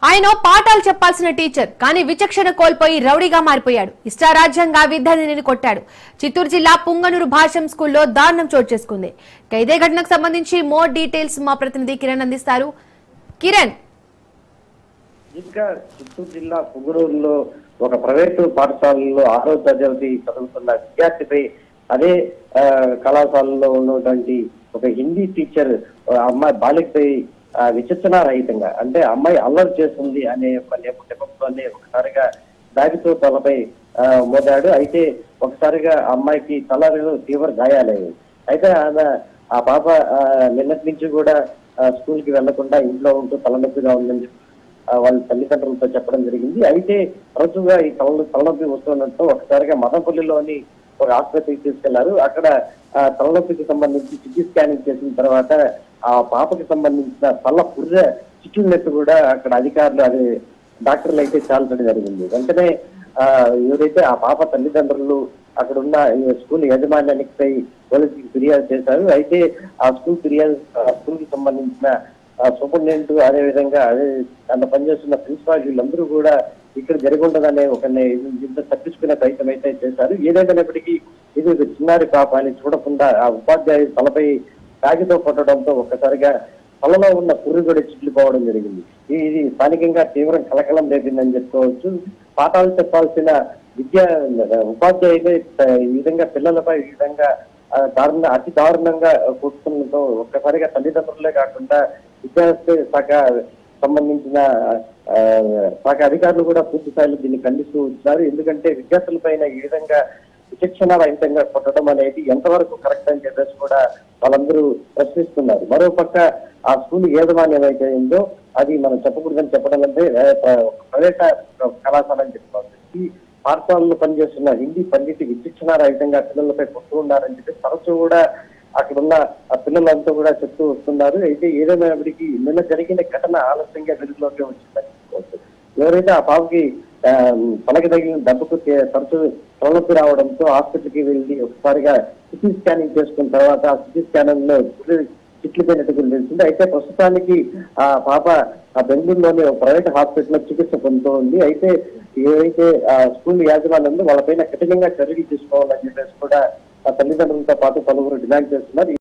ఆయన పాఠాలు చెప్పాల్సిన టీచర్ కానీ విచక్షణ కోల్పోయి రౌడీగా మారిపోయాడు. ఇష్టారాజ్యంగా విద్యార్థినిని కొట్టాడు. చిత్తూరు జిల్లా పుంగనూరు భాష్యం స్కూల్లో దారుణం చోటు చేసుకుంది. ఇదే ఘటనకు సంబంధించి మోర్ డీటెయిల్స్ మా ప్రతినిధి కిరణ్ అందిస్తారు. కిరణ్, చిత్తూరు జిల్లా పుంగనూరులో ఒక ప్రైవేటు పాఠశాలలో 6వ తరగతి చదువుతున్న విద్యార్థిపై అదే కళాశాలలో ఉన్నటువంటి ఒక హిందీ టీచర్ అమ్మాయి బాలికపై విచక్షణ రహితంగా అంటే అమ్మాయి అల్లరి చేస్తుంది అనే నేపథ్యంలోనే ఒకసారిగా బ్యాగుతో తలపై మోదాడు. అయితే ఒకసారిగా అమ్మాయికి తలలో తీవ్ర గాయాలయ్యాయి. అయితే ఆ పాప నిన్నటి నుంచి కూడా స్కూల్ కి వెళ్లకుండా ఇంట్లో ఉంటూ తలనొప్పిగా ఉందని చెప్పి వాళ్ళ తల్లిదండ్రులతో చెప్పడం జరిగింది. అయితే తరచుగా ఈ తలనొప్పి వస్తున్నట్టు ఒకసారిగా మదనపల్లిలోని ఒక ఆసుపత్రికి తీసుకెళ్లారు. అక్కడ తలనొప్పికి సంబంధించి సిటీ స్కానింగ్ చేసిన తర్వాత ఆ పాపకి సంబంధించిన తల పుర్రె చిట్టినట్టు కూడా అక్కడ అధికారులు అది డాక్టర్లు అయితే చాలడం జరిగింది. వెంటనే ఎవరైతే ఆ పాప తల్లిదండ్రులు అక్కడ ఉన్న స్కూల్ యాజమాన్యానికి పోలీసులకు ఫిర్యాదు చేశారు. అయితే ఆ స్కూల్ కి సంబంధించిన సూపరింటెండెంట్ అదే విధంగా దాంట్లో పనిచేస్తున్న ప్రిన్సిపాల్ వీళ్ళందరూ కూడా ఇక్కడ జరిగి ఉండదనే ఒక తప్పించుకునే ప్రయత్నం అయితే చేశారు. ఏదైనప్పటికీ ఇది చిన్నారి పాప అని చూడకుండా ఆ ఉపాధ్యాయు తలపై బ్యాగుతో కొట్టడంతో ఒక్కసారిగా తలలో ఉన్న పుర్రి కూడా చిట్లిపోవడం జరిగింది. ఇది స్థానికంగా తీవ్రం కలకలం రేపిందని చెప్పుకోవచ్చు. పాఠాలు చెప్పాల్సిన ఉపాధ్యాయులే ఈ విధంగా పిల్లలపై ఈ విధంగా అతి దారుణంగా కూర్చుండటంతో ఒక్కసారిగా తల్లిదండ్రులే కాకుండా విద్యార్థి శాఖ సంబంధించిన శాఖ అధికారులు కూడా పూర్తి స్థాయిలో దీన్ని ఖండిస్తూ వచ్చారు. ఎందుకంటే విద్యార్థుల పైన ఈ విధంగా విచక్షణ రహితంగా కొట్టడం అనేది ఎంతవరకు కరెక్ట్ అని చెప్పేసి కూడా వాళ్ళందరూ ప్రశ్నిస్తున్నారు. మరోపక్క ఆ స్కూల్ యాజమాన్యం అయితే ఉందో అది మనం చెప్పకూడదని చెప్పడం అంటే ప్రైవేట్ కళాశాల అని చెప్పుకోవచ్చు. ఈ పాఠశాలలో పనిచేస్తున్న హిందీ పండిట్ విచక్షణ రహితంగా పిల్లలపై కొడుతూ ఉన్నారని చెప్పి తరచూ కూడా అక్కడున్న ఆ పిల్లలంతా కూడా చెప్తూ వస్తున్నారు. అయితే ఏదేమైనప్పటికీ నిన్న జరిగిన ఘటన ఆలస్యంగా వెలుగులోకి వచ్చిందని చెప్పుకోవచ్చు. ఎవరైతే ఆ పాపకి తలకి తగిలిన దెబ్బకు తరచూ తలనొప్పి రావడంతో హాస్పిటల్కి వెళ్ళి ఒకసారిగా సిటీ స్కానింగ్ చేసుకున్న తర్వాత ఆ సిటీ స్కానింగ్ లో చిట్లిపోయినట్టు తెలిసింది. అయితే ప్రస్తుతానికి ఆ పాప బెంగళూరులోని ప్రైవేట్ హాస్పిటల్లో చికిత్స పొందుతూ ఉంది. అయితే ఏవైతే స్కూల్ యాజమాన్యం ఉందో వాళ్ళపైన కఠినంగా చర్యలు తీసుకోవాలని చెప్పేసి కూడా తల్లిదండ్రులతో పాటు పలువురు డిమాండ్ చేస్తున్నారు.